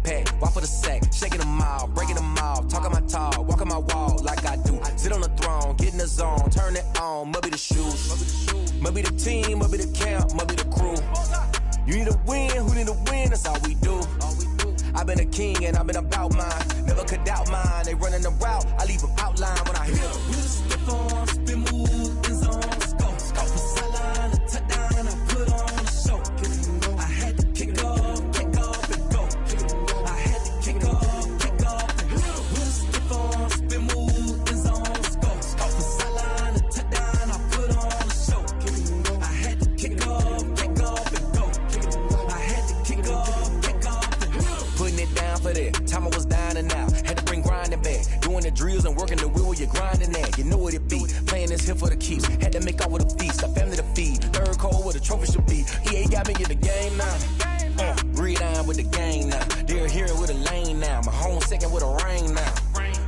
pack, walk for the sack, shaking them all, breaking them all, talking my talk, walking my wall like I do. Sit on the throne, get in the zone, turn it on, must be the shoes, must be the team, must be the camp, must be the crew. You need to win, who need to win, that's all we do. I've been a king and I've been about mine, never could doubt mine. They running the route, I leave them outline when I hit them. We just step on, spin move, in zone, scope for sideline, a touchdown, I put on a show. I had to kick off and go. I had to kick off and go. We just step on, spin move, in zone, scope for sideline, a touchdown, I put on a show. I had to kick off and go. I had to kick off and go. Putting it down for that. Time I was down and out. Had to bring grinding back. Doing the drills and working the wheel where you're grinding at. You know what it be. Playing this here for the keeps. Had to make off with a feast. A family to feed. Third cold where the trophy should be. EA got me in the game now. Breathe down with the game now. They're here with a lane now. My home second with a rain now.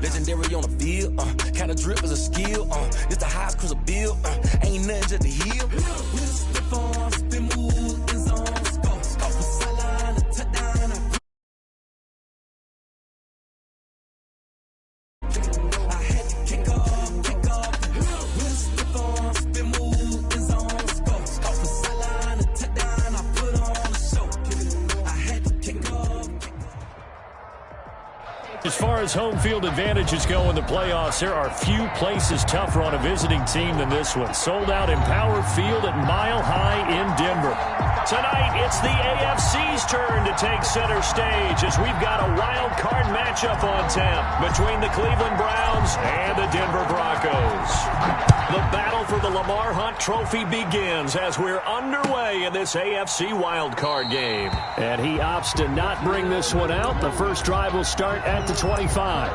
Legendary on the field. Kind of drip is a skill. This the highest cruiser bill. Ain't nothing just to heal. We just step on, spin move, in zone, scope for sideline, a touchdown. I had to kick off. We just step on, spin move, in zone, scope for sideline, a touchdown. I put on a show. I had to kick off. As far as home field advantages go in the playoffs, there are few places tougher on a visiting team than this one. Sold out Empower Field at Mile High in Denver. Tonight, it's the AFC's turn to take center stage as we've got a wild card matchup on tap between the Cleveland Browns and the Denver Broncos. The battle for the Lamar Hunt Trophy begins as we're underway in this AFC wild card game. And he opts to not bring this one out. The first drive will start at the 25.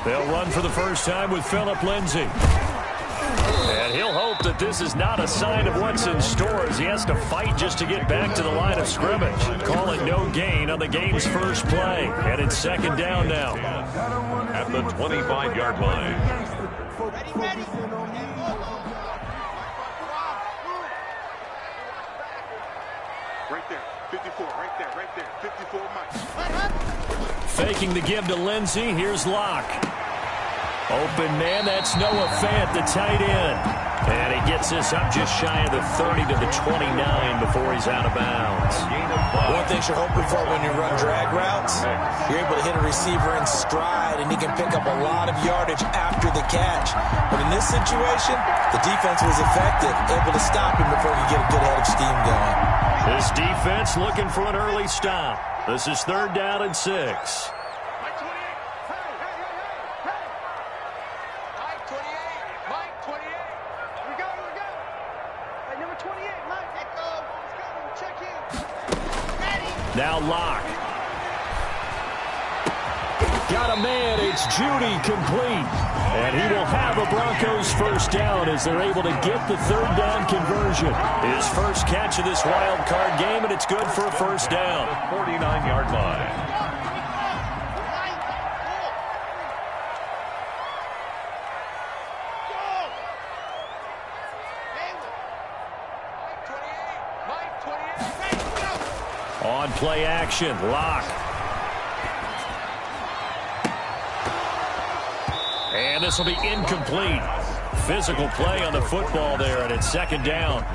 They'll run for the first time with Phillip Lindsay. And he'll hope that this is not a sign of what's in store as he has to fight just to get back to the line of scrimmage. Call it no gain on the game's first play. And it's second down now. At the 25-yard line. Ready. Right there. 54, right there. 54 Mike. Faking the give to Lindsay. Here's Locke. Open man, that's Noah Fant, the tight end. And he gets this up just shy of the 30 to the 29 before he's out of bounds. One thing you're hoping for when you run drag routes, you're able to hit a receiver in stride, and he can pick up a lot of yardage after the catch. But in this situation, the defense was effective, able to stop him before he could get a good head of steam going. This defense looking for an early stop. This is third down and 6. Now Locke. Got a man. It's Judy complete. And he will have a Broncos first down as they're able to get the third down conversion. His first catch of this wild card game, and it's good for a first down. 49-yard line. On play action, Locke. And this will be incomplete. Physical play on the football there, and it's second down.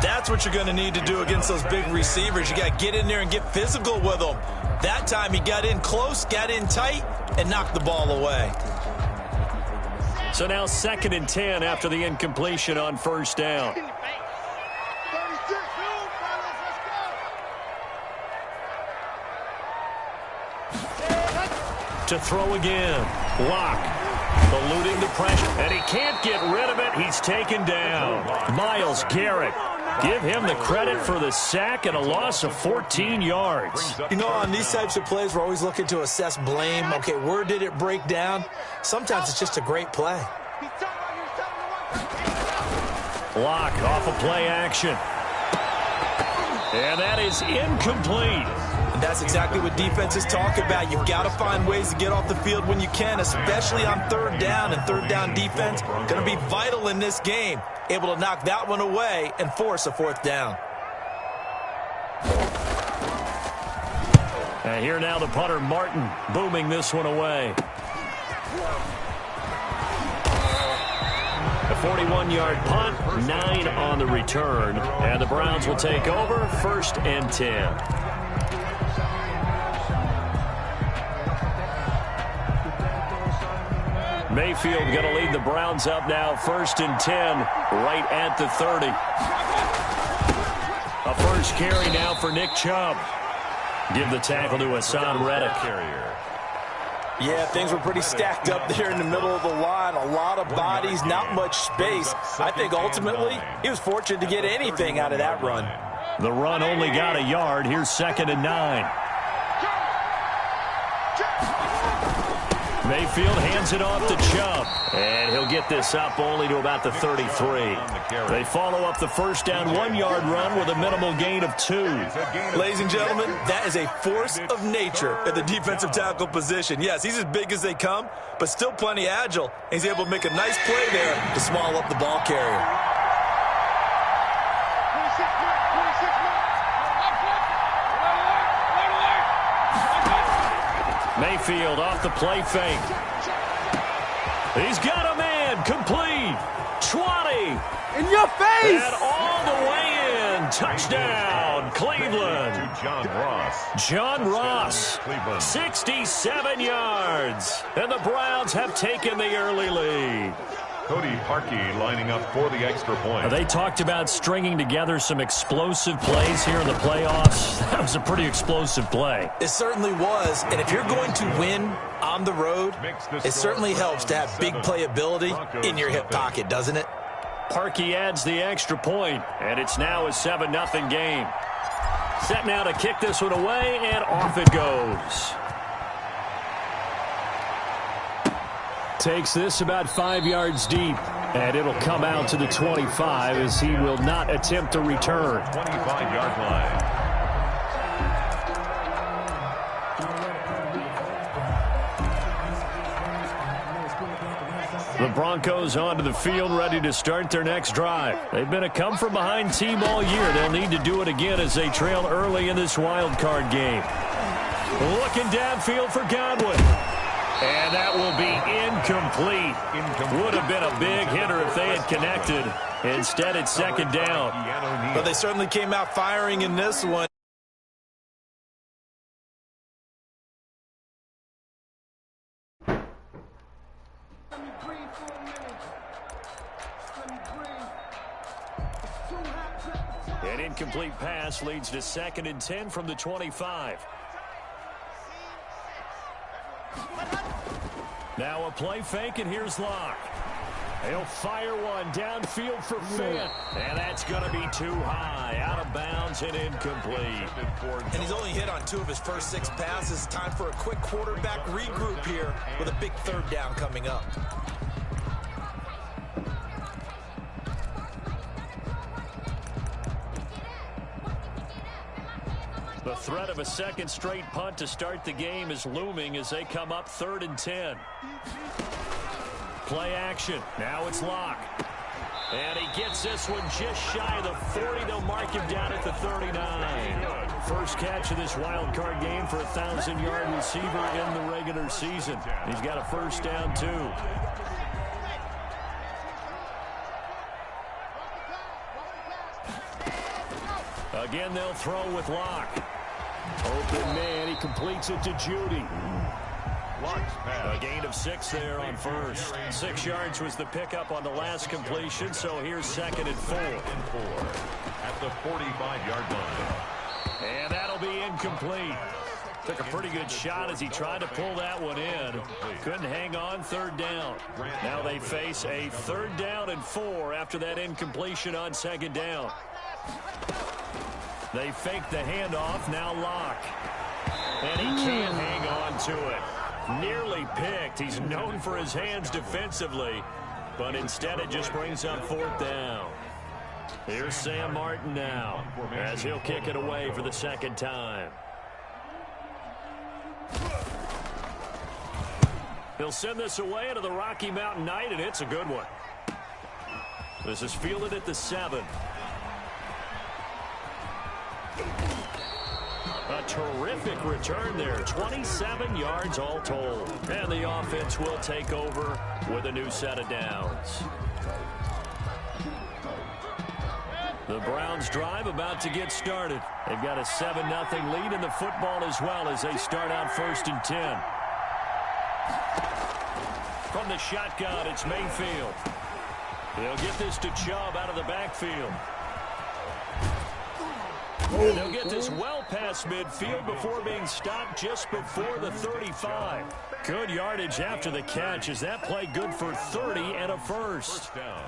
That's what you're going to need to do against those big receivers. You got to get in there and get physical with them. That time he got in close, got in tight, and knocked the ball away. So now second and 10 after the incompletion on first down. To throw again. Locke eluding the pressure, and he can't get rid of it. He's taken down. Myles Garrett. Give him the credit for the sack and a loss of 14 yards. You know, on these types of plays, we're always looking to assess blame. Okay, where did it break down? Sometimes it's just a great play. Locke off of play action. And that is incomplete. That's exactly what defenses talk about. You've got to find ways to get off the field when you can, especially on third down. And third down defense going to be vital in this game. Able to knock that one away and force a fourth down. And here now the punter, Martin, booming this one away. A 41-yard punt, 9 on the return. And the Browns will take over, 1st and 10. Mayfield going to lead the Browns up now, 1st and 10, right at the 30. A first carry now for Nick Chubb. Give the tackle to Hassan Reddick. Yeah, things were pretty stacked up there in the middle of the line. A lot of bodies, not much space. I think ultimately he was fortunate to get anything out of that run. The run only got a yard. Here's 2nd and 9. Mayfield hands it off to Chubb. And he'll get this up only to about the 33. They follow up the first down 1-yard run with a minimal gain of 2. Ladies and gentlemen, that is a force of nature at the defensive tackle position. Yes, he's as big as they come, but still plenty agile. He's able to make a nice play there to swallow up the ball carrier. Mayfield off the play fake. He's got a man, complete. 20. In your face! And all the way in. Touchdown, Cleveland. John Ross, 67 yards. And the Browns have taken the early lead. Cody Parkey lining up for the extra point. They talked about stringing together some explosive plays here in the playoffs. That was a pretty explosive play. It certainly was, and if you're going to win on the road, it certainly helps to have big playability in your hip pocket, doesn't it? Parkey adds the extra point, and it's now a 7-0 game. Set now to kick this one away, and off it goes. Takes this about 5 yards deep, and it'll come out to the 25 as he will not attempt to return. 25-yard line. The Broncos onto the field, ready to start their next drive. They've been a come-from-behind team all year. They'll need to do it again as they trail early in this wild card game. Looking downfield for Godwin. And that will be incomplete. Would have been a big hitter if they had connected. Instead, it's 2nd down. But they certainly came out firing in this one. An incomplete pass leads to 2nd and 10 from the 25. Now a play fake, and here's Locke. He'll fire one downfield for Fant. And that's going to be too high. Out of bounds and incomplete. And he's only hit on 2 of his first 6 passes. Time for a quick quarterback regroup here with a big 3rd down coming up. The threat of a second straight punt to start the game is looming as they come up 3rd and 10. Play action. Now it's Locke. And he gets this one just shy of the 40. They'll mark him down at the 39. First catch of this wild card game for a 1,000-yard receiver in the regular season. He's got a first down, too. Again, they'll throw with Locke. Open man, he completes it to Judy. A gain of 6 there on first. 6 yards was the pickup on the last completion, so here's 2nd and 4. At the 45-yard line. And that'll be incomplete. Took a pretty good shot as he tried to pull that one in. Couldn't hang on, 3rd down. Now they face a 3rd down and 4 after that incompletion on 2nd down. They fake the handoff, now Locke. And he can't hang on to it. Nearly picked. He's known for his hands defensively, but instead it just brings up 4th down. Here's Sam Martin now as he'll kick it away for the 2nd time. He'll send this away into the Rocky Mountain Night, and it's a good one. This is fielded at the 7. A terrific return there. 27 yards all told. And the offense will take over with a new set of downs. The Browns drive about to get started. They've got a 7-0 lead in the football as well as they start out 1st and 10. From the shotgun, it's Mayfield. They'll get this to Chubb out of the backfield. And they'll get this well past midfield before being stopped just before the 35. Good yardage after the catch. Is that play good for 30 and a first? First down.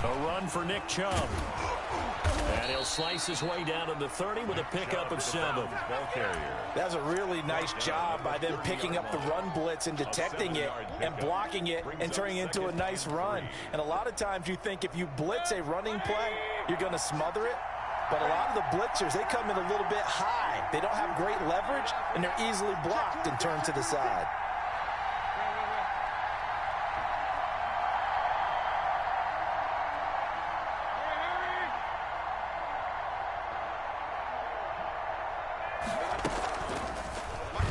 A run for Nick Chubb. And he'll slice his way down to the 30 with a pickup of 7. Ball carrier. That's a really nice job by them picking up the run blitz and detecting it and blocking it and turning it into a nice run. And a lot of times you think if you blitz a running play, you're going to smother it. But a lot of the blitzers, they come in a little bit high. They don't have great leverage, and they're easily blocked and turned to the side.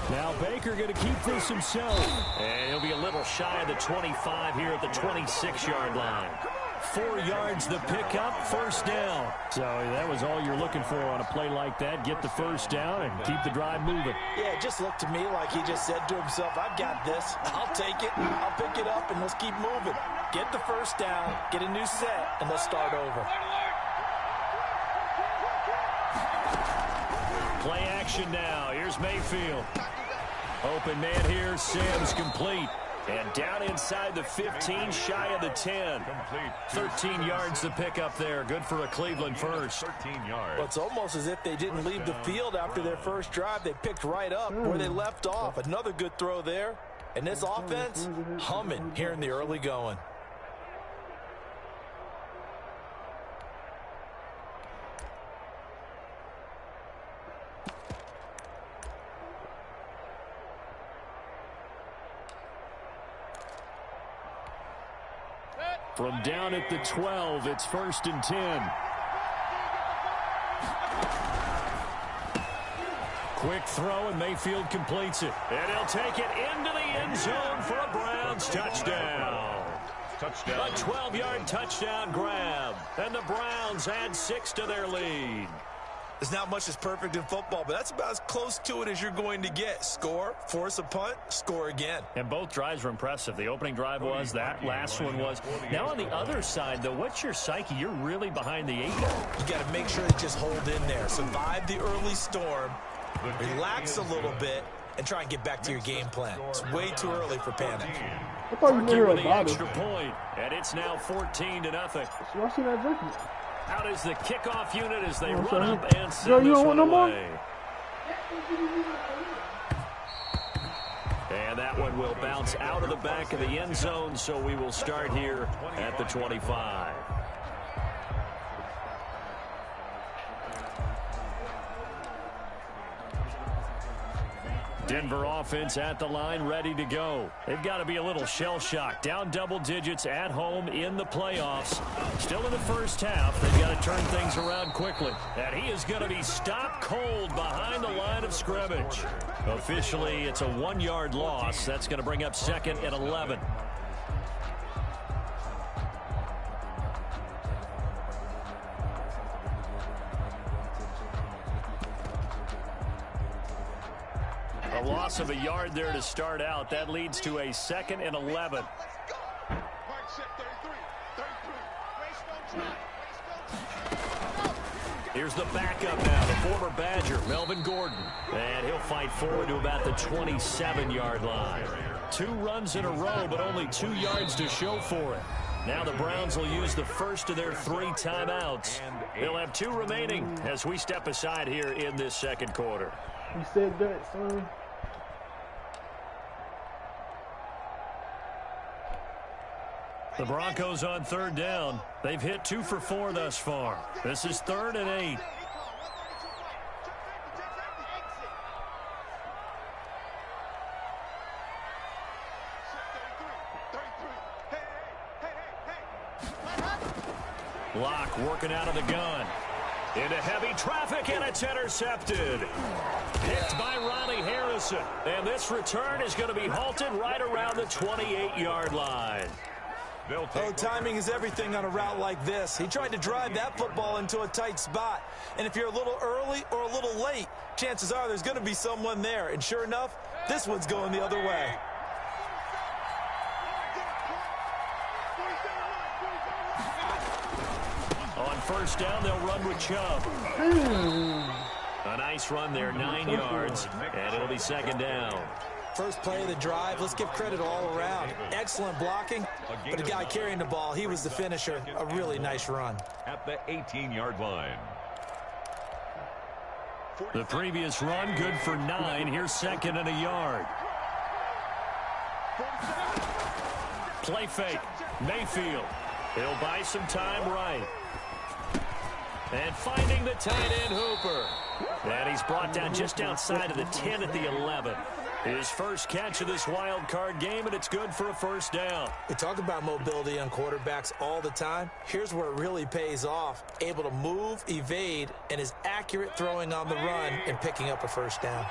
Now Baker going to keep this himself. And he'll be a little shy of the 25 here at the 26-yard line. 4 yards the pickup, first down. So that was all you're looking for on a play like that. Get the first down and keep the drive moving. Yeah, it just looked to me like he just said to himself, I've got this. I'll take it. I'll pick it up, and let's keep moving. Get the first down, get a new set, and let's start over. Play action now. Here's Mayfield. Open man here. Sims complete. And down inside the 15, shy of the 10. 13 yards to pick up there. Good for a Cleveland first. 13 yards. Well, it's almost as if they didn't leave the field after their first drive. They picked right up where they left off. Another good throw there. And this offense, humming here in the early going. From down at the 12, it's 1st and 10. Quick throw, and Mayfield completes it. And he'll take it into the end zone for a Browns touchdown. Touchdown. A 12-yard touchdown grab. And the Browns add 6 to their lead. There's not much that's perfect in football, but that's about as close to it as you're going to get. Score, force a punt, score again. And both drives were impressive. The opening drive was, that last one was. Now on the other side, though, what's your psyche? You're really behind the 8 ball. You got to make sure they just hold in there. Survive the early storm, relax a little bit, and try and get back to your game plan. It's way too early for panic. Parky with the extra point, and it's now 14-0. Y'all see that jerky? Out is the kickoff unit as they run up and send this one away. And that one will bounce out of the back of the end zone, so we will start here at the 25. Denver offense at the line, ready to go. They've got to be a little shell-shocked. Down double digits at home in the playoffs. Still in the first half. They've got to turn things around quickly. And he is going to be stopped cold behind the line of scrimmage. Officially, it's a 1-yard loss. That's going to bring up 2nd and 11. A loss of a yard there to start out. That leads to a 2nd and 11. Here's the backup now, the former Badger, Melvin Gordon. And he'll fight forward to about the 27-yard line. 2 runs in a row, but only 2 yards to show for it. Now the Browns will use the first of their 3 timeouts. They'll have 2 remaining as we step aside here in this second quarter. He said that, son. The Broncos on 3rd down. They've hit 2 for 4 thus far. This is 3rd and 8. Locke working out of the gun. Into heavy traffic, and it's intercepted. Picked by Ronnie Harrison. And this return is going to be halted right around the 28-yard line. Oh, timing is everything on a route like this. He tried to drive that football into a tight spot. And if you're a little early or a little late, chances are there's going to be someone there. And sure enough, this one's going the other way. On first down, they'll run with Chubb. A nice run there, 9 yards, and it'll be second down. First play of the drive, let's give credit all around. Excellent blocking, but the guy carrying the ball, he was the finisher. A really nice run. At the 18-yard line. The previous run, good for 9. Here's second and a yard. Play fake. Mayfield. He'll buy some time right. And finding the tight end, Hooper. And he's brought down just outside of the 10 at the 11. His first catch of this wild card game, and it's good for a first down. We talk about mobility on quarterbacks all the time. Here's where it really pays off. Able to move, evade, and is accurate throwing on the run and picking up a first down.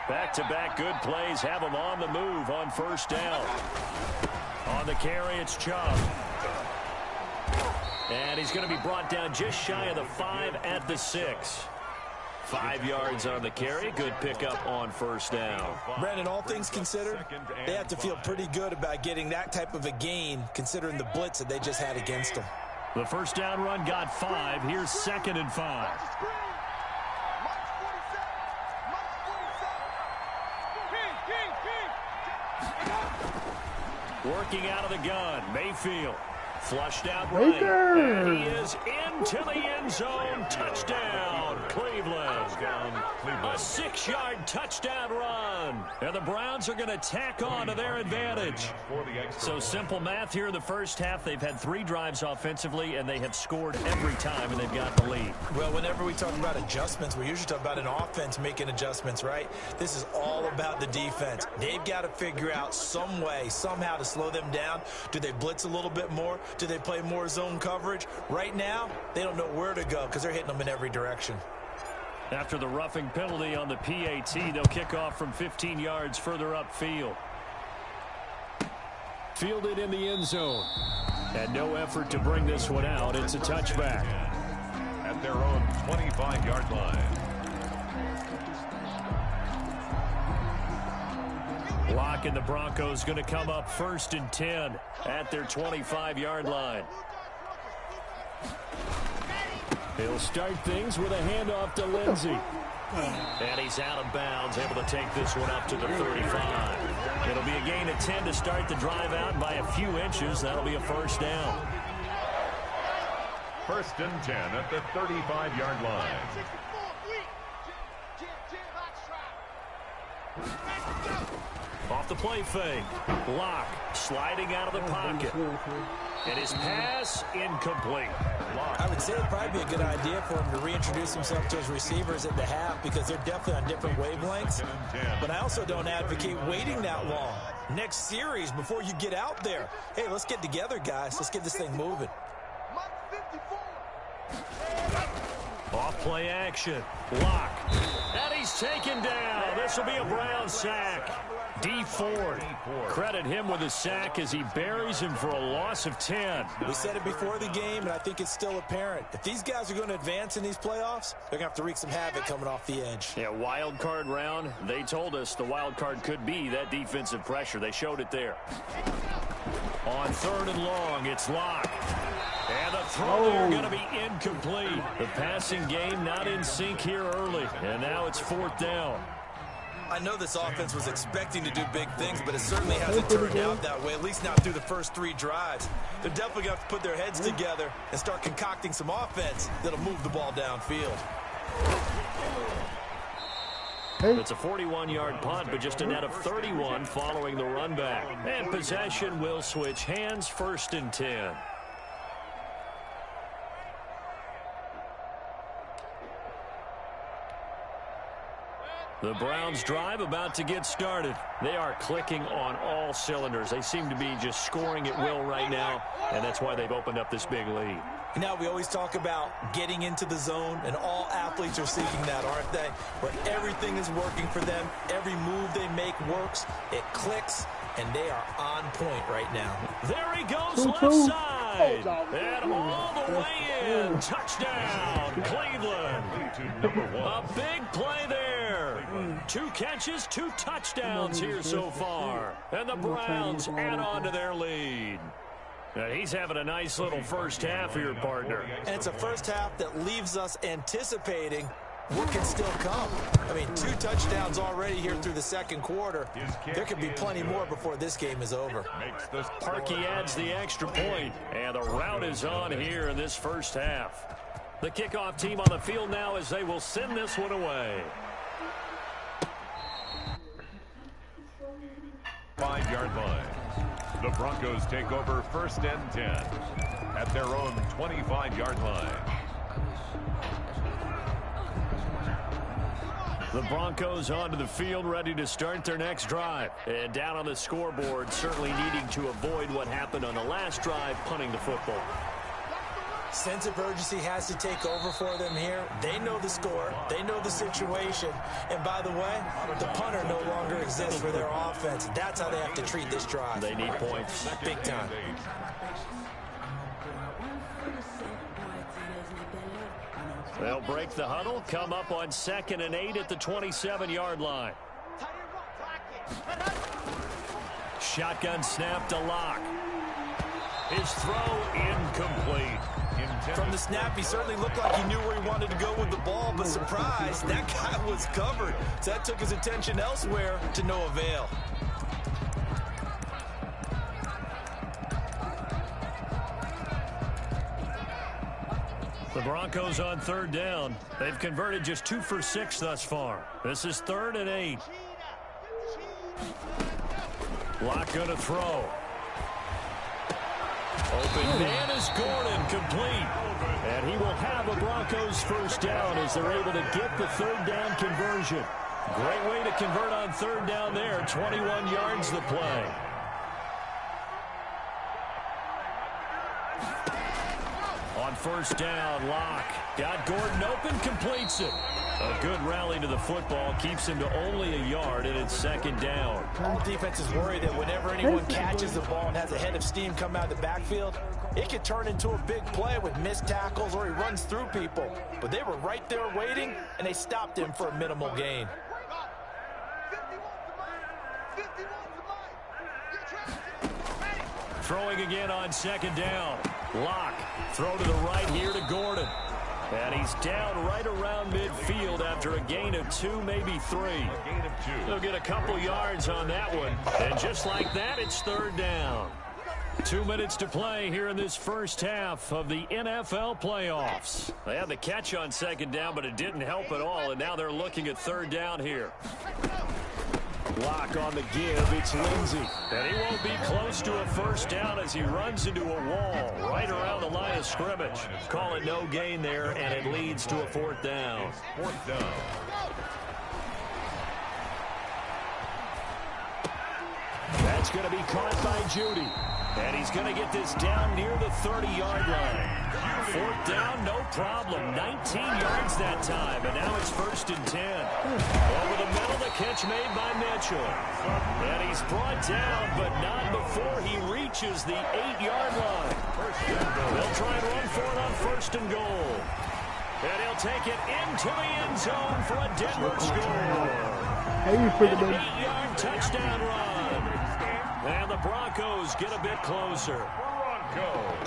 Back-to-back good plays have him on the move on first down. On the carry, it's Chubb. And he's going to be brought down just shy of the 5 at the 6. 5 yards on the carry. Good pickup on first down. Brandon, all things considered, they have to feel pretty good about getting that type of a gain considering the blitz that they just had against them. The first down run got 5. Here's second and 5. Working out of the gun, Mayfield. Flushed out right. And he is into the end zone. Touchdown, Cleveland. A 6-yard touchdown run. And the Browns are going to tack on to their advantage. So simple math here in the first half. They've had 3 drives offensively, and they have scored every time, and they've got the lead. Well, whenever we talk about adjustments, we usually talk about an offense making adjustments, right? This is all about the defense. They've got to figure out some way, somehow to slow them down. Do they blitz a little bit more? Do they play more zone coverage? Right now, they don't know where to go because they're hitting them in every direction. After the roughing penalty on the PAT, they'll kick off from 15 yards further upfield. Fielded in the end zone. And no effort to bring this one out. It's a touchback. At their own 25-yard line. Locke and the Broncos going to come up 1st and 10 at their 25-yard line. He'll start things with a handoff to Lindsey. And he's out of bounds, able to take this one up to the 35. It'll be a gain of 10 to start the drive out by a few inches. That'll be a first down. 1st and 10 at the 35-yard line. Off the play fake. Locke sliding out of the pocket. And his pass incomplete. I would say it'd probably be a good idea for him to reintroduce himself to his receivers at the half because they're definitely on different wavelengths. But I also don't advocate waiting that long. Next series before you get out there. Hey, let's get together, guys. Let's get this thing moving. Off play action. Locke. And he's taken down. This will be a Brown sack. D Ford. Credit him with a sack as he buries him for a loss of 10. We said it before the game, and I think it's still apparent. If these guys are going to advance in these playoffs, they're going to have to wreak some havoc coming off the edge. Yeah, wild card round. They told us the wild card could be that defensive pressure. They showed it there. On 3rd and long, it's Locke. And the throw there going to be incomplete. The passing game not in sync here early. And now it's 4th down. I know this offense was expecting to do big things, but it certainly hasn't turned out that way, at least not through the first 3 drives. They're definitely going to have to put their heads together and start concocting some offense that'll move the ball downfield. It's a 41-yard punt, but just a net of 31 following the run back. And possession will switch hands, 1st and 10. The Browns drive about to get started. They are clicking on all cylinders. They seem to be just scoring at will right now, and that's why they've opened up this big lead. Now, we always talk about getting into the zone, and all athletes are seeking that, aren't they? Where everything is working for them, every move they make works, it clicks, and they are on point right now. There he goes, left side, and all the way in. Touchdown, Cleveland. A big play there. 2 catches, 2 touchdowns here so far, and the Browns add on to their lead. He's having a nice little first half here, partner. And it's a first half that leaves us anticipating what can still come. I mean, 2 touchdowns already here through the second quarter. There could be plenty more before this game is over. Parkey adds the extra point, and the route is on here in this first half. The kickoff team on the field now as they will send this one away. 5-yard line. The Broncos take over 1st and 10 at their own 25-yard line. The Broncos onto the field, ready to start their next drive. And down on the scoreboard, certainly needing to avoid what happened on the last drive, punting the football. Sense of urgency has to take over for them here. They know the score. They know the situation. And by the way, the punter no longer exists for their offense. That's how they have to treat this drive. They need points. Big time. They'll break the huddle, come up on 2nd and 8 at the 27-yard line. Shotgun snap to Locke. His throw incomplete. From the snap, he certainly looked like he knew where he wanted to go with the ball, but surprise, that guy was covered. So that took his attention elsewhere to no avail. The Broncos on 3rd down. They've converted just 2 for 6 thus far. This is 3rd and 8. Locke going to throw. Open man is Gordon, complete. And he will have a Broncos first down as they're able to get the 3rd down conversion. Great way to convert on 3rd down there. 21 yards the play. On 1st down, Locke got Gordon open, completes it. A good rally to the football, keeps him to only a yard, and it's 2nd down. The defense is worried that whenever anyone catches the ball and has a head of steam come out of the backfield, it could turn into a big play with missed tackles or he runs through people. But they were right there waiting, and they stopped him for a minimal gain. Throwing again on 2nd down. Locke, throw to the right here to Gordon. And he's down right around midfield after a gain of 2, maybe 3. He'll get a couple yards on that one. And just like that, it's 3rd down. 2 minutes to play here in this first half of the NFL playoffs. They had the catch on 2nd down, but it didn't help at all. And now they're looking at 3rd down here. Locke on the give, it's Lindsey. And he won't be close to a first down as he runs into a wall right around the line of scrimmage. Call it no gain there, and it leads to a 4th down. 4th down. That's going to be caught by Judy. And he's going to get this down near the 30-yard line. 4th down, no problem. 19 yards that time, and now it's 1st and 10. Over the middle, the catch made by Mitchell. And he's brought down, but not before he reaches the 8-yard line. They'll try and run for it on 1st and goal. And he'll take it into the end zone for a Denver score. An 8-yard touchdown run. And the Broncos get a bit closer.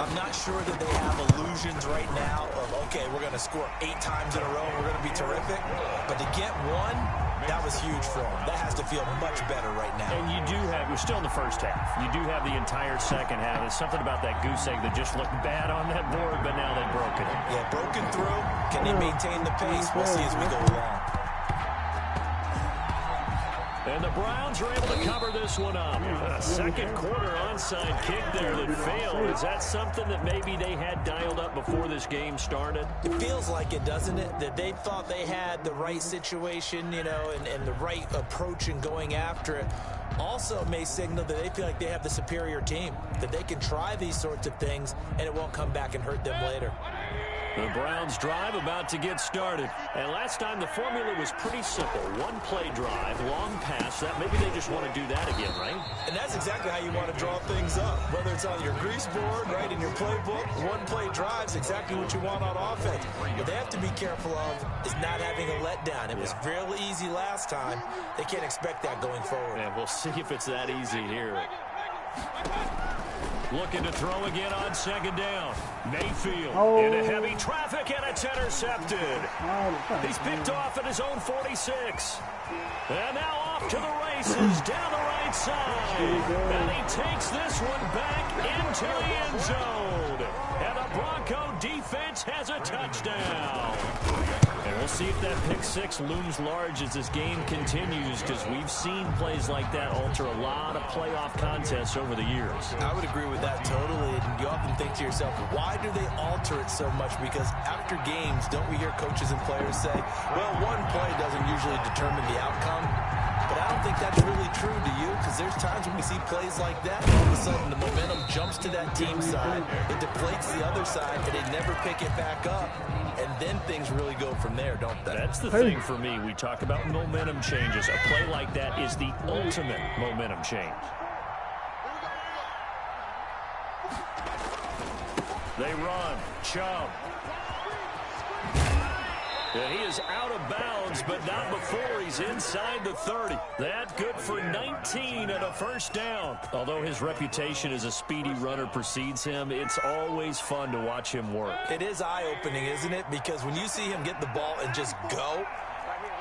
I'm not sure that they have illusions right now of, okay, we're going to score 8 times in a row, we're going to be terrific. But to get 1, that was huge for them. That has to feel much better right now. And you do have, you're still in the first half. You do have the entire second half. There's something about that goose egg that just looked bad on that board, but now they've broken it. Yeah, broken through. Can they maintain the pace? We'll see as we go along. And the Browns are able to cover this one up. A second quarter onside kick there that failed. Is that something that maybe they had dialed up before this game started? It feels like it, doesn't it? That they thought they had the right situation, you know, and the right approach in going after it. Also may signal that they feel like they have the superior team, that they can try these sorts of things and it won't come back and hurt them later. The Browns drive about to get started. And last time the formula was pretty simple. One play drive, long pass. That maybe they just want to do that again, right? And that's exactly how you want to draw things up. Whether it's on your grease board, right, in your playbook, one play drive is exactly what you want on offense. What they have to be careful of is not having a letdown. It was real easy last time. They can't expect that going forward. Yeah, we'll see if it's that easy here. Looking to throw again on second down. Mayfield into heavy traffic, and it's intercepted. He's picked off at his own 46. And now off to the races down the right side. And he takes this one back into the end zone. And the Bronco defense has a touchdown. And we'll see if that pick six looms large as this game continues, because we've seen plays like that alter a lot of playoff contests over the years. I would agree with that totally. And you often think to yourself, why do they alter it so much? Because after games, don't we hear coaches and players say, well, one play doesn't usually determine the outcome. But I don't think that's really true, do you? Because there's times when we see plays like that, all of a sudden the momentum jumps to that team side, it deflates the other side, and they never pick it back up. And then things really go from there, don't they? That's the thing for me. We talk about momentum changes. A play like that is the ultimate momentum change. They run. Chubb. And he is out of bounds, but not before he's inside the 30. That good for 19 and a first down. Although his reputation as a speedy runner precedes him, it's always fun to watch him work. It is eye-opening, isn't it? Because when you see him get the ball and just go,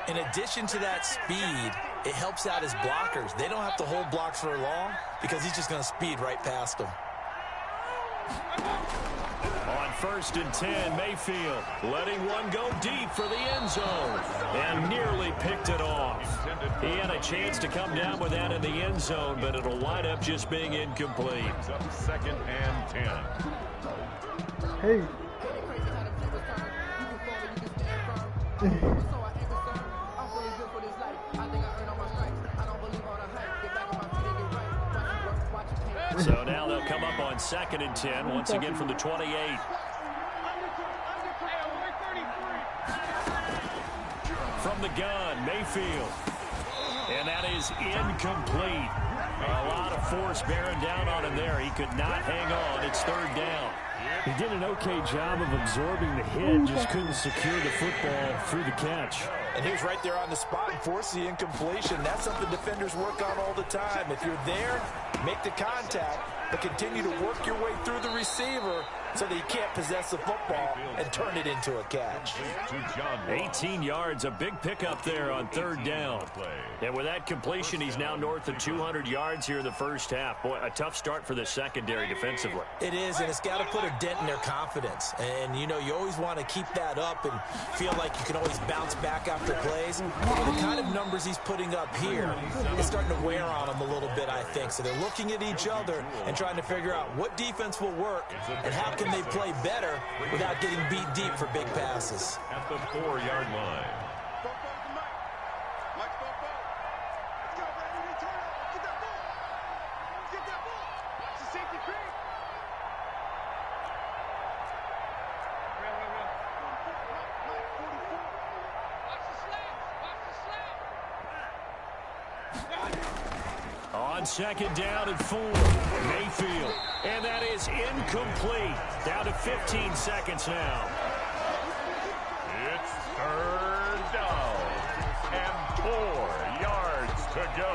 in addition to that speed, it helps out his blockers. They don't have to hold blocks for long because he's just going to speed right past them. On 1st and 10, Mayfield letting one go deep for the end zone and nearly picked it off. He had a chance to come down with that in the end zone, but it'll wind up just being incomplete. It's up 2nd and 10. Hey. So now they'll come up on 2nd and 10, once again from the 28. From the gun, Mayfield. And that is incomplete. A lot of force bearing down on him there. He could not hang on. It's 3rd down. He did an okay job of absorbing the hit, just couldn't secure the football through the catch. And he was right there on the spot and forced the incompletion. That's something defenders work on all the time. If you're there, make the contact, but continue to work your way through the receiver so that he can't possess the football and turn it into a catch. 18 yards, a big pickup there on 3rd down. And with that completion, he's now north of 200 yards here in the first half. Boy, a tough start for the secondary defensively. It is, and it's got to put a dent in their confidence. And, you know, you always want to keep that up and feel like you can always bounce back after plays. But the kind of numbers he's putting up here is starting to wear on them a little bit, I think. So they're looking at each other and trying to figure out what defense will work and how can they play better without getting beat deep for big passes. At the 4-yard line. On 2nd down and 4, Mayfield. And that is incomplete. Down to 15 seconds now. It's 3rd down and 4 yards to go.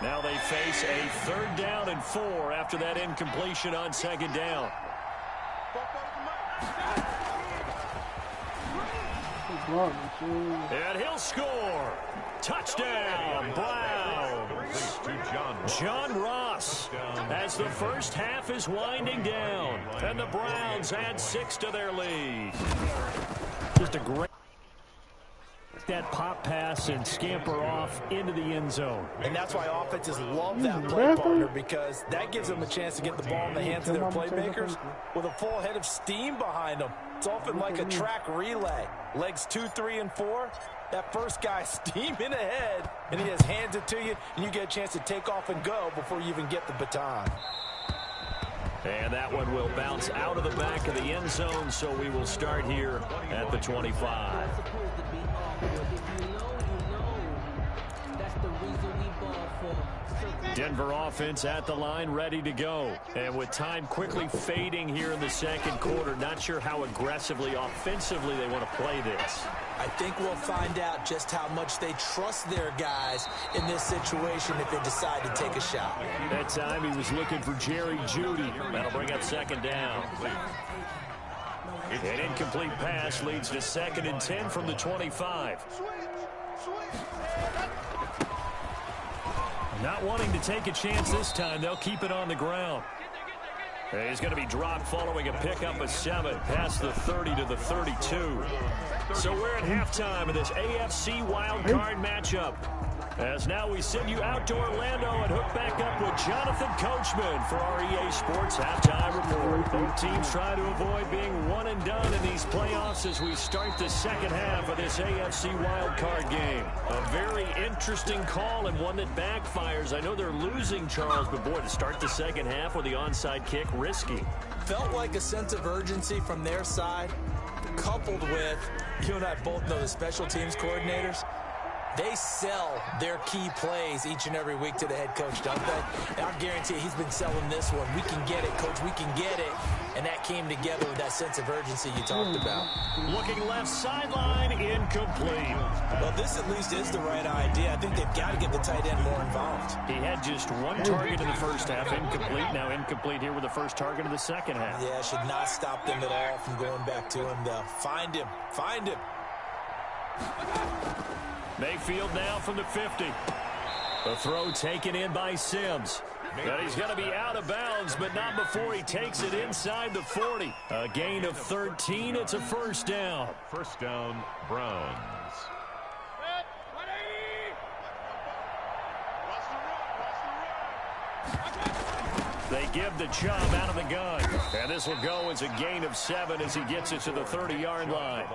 Now they face a 3rd down and 4 after that incompletion on 2nd down. And he'll score. Touchdown, Browns. John Ross as the first half is winding down. And the Browns add 6 to their lead. Just a great... that pop pass and scamper off into the end zone. And that's why offenses love that play partner, because that gives them a chance to get the ball in the hands of their playmakers with a full head of steam behind them. It's often like a track relay. Legs 2, 3, and 4. That first guy steaming ahead, and he just hands it to you, and you get a chance to take off and go before you even get the baton. And that one will bounce out of the back of the end zone, so we will start here at the 25. Denver offense at the line, ready to go. And with time quickly fading here in the second quarter, not sure how aggressively, offensively they want to play this. I think we'll find out just how much they trust their guys in this situation if they decide to take a shot. That time he was looking for Jerry Jeudy. That'll bring up second down. An incomplete pass leads to 2nd and 10 from the 25. Not wanting to take a chance this time, they'll keep it on the ground. He's going to be dropped following a pickup of 7 past the 30 to the 32. So we're at halftime of this AFC wildcard matchup. As now we send you out to Orlando and hook back up with Jonathan Coachman for our EA Sports Halftime Report. Both teams try to avoid being one and done in these playoffs as we start the second half of this AFC wildcard game. A very interesting call and one that backfires. I know they're losing, Charles, but boy, to start the second half with the onside kick, risky. Felt like a sense of urgency from their side, coupled with, you and I both know the special teams coordinators. They sell their key plays each and every week to the head coach, don't they? And I guarantee you he's been selling this one. We can get it, coach. We can get it. And that came together with that sense of urgency you talked about. Looking left sideline, incomplete. Well, this at least is the right idea. I think they've got to get the tight end more involved. He had just one target in the first half, incomplete. Now incomplete here with the first target of the second half. Yeah, should not stop them at all from going back to him, though. Find him. Find him. Mayfield now from the 50. The throw taken in by Sims. But he's going to be out of bounds, but not before he takes it inside the 40. A gain of 13. It's a first down. First down, Browns. They give the Chubb out of the gun. And this will go as a gain of 7 as he gets it to the 30-yard line.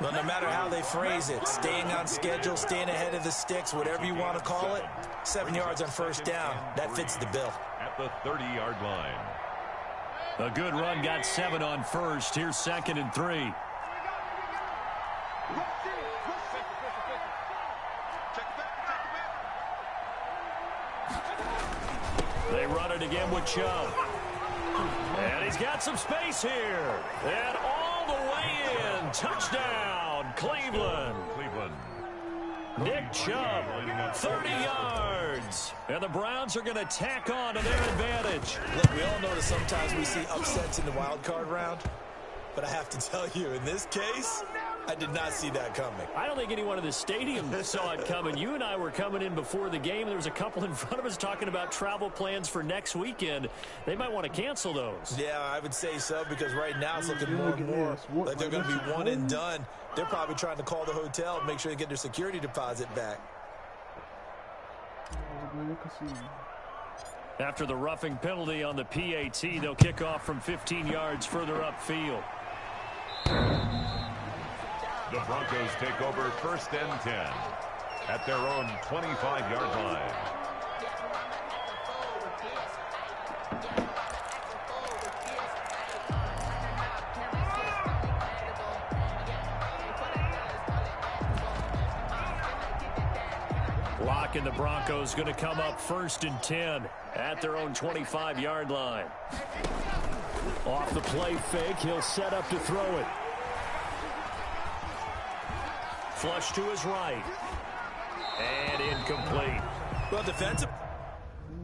Well, no matter how they phrase it, staying on schedule, staying ahead of the sticks, whatever you want to call it, 7 yards on first down, that fits the bill. At the 30-yard line. A good run, got 7 on first. Here's 2nd and 3. They run it again with Chubb. And he's got some space here. And all the way in. Touchdown, Cleveland. Nick Chubb, 30 yards. And the Browns are going to tack on to their advantage. Look, we all know that sometimes we see upsets in the wild card round. But I have to tell you, in this case, I did not see that coming. I don't think anyone in the stadium saw it coming. You and I were coming in before the game. There was a couple in front of us talking about travel plans for next weekend. They might want to cancel those. Yeah, I would say so, because right now it's looking more and more like they're going to be one and done. They're probably trying to call the hotel and make sure they get their security deposit back. After the roughing penalty on the PAT, they'll kick off from 15 yards further upfield. The Broncos take over 1st and 10 at their own 25-yard line. Lock and the Broncos going to come up 1st and 10 at their own 25-yard line. Off the play fake, he'll set up to throw it. Flush to his right. And incomplete. Well, defensive.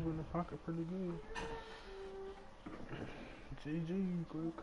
In the pocket pretty good. GG, quick.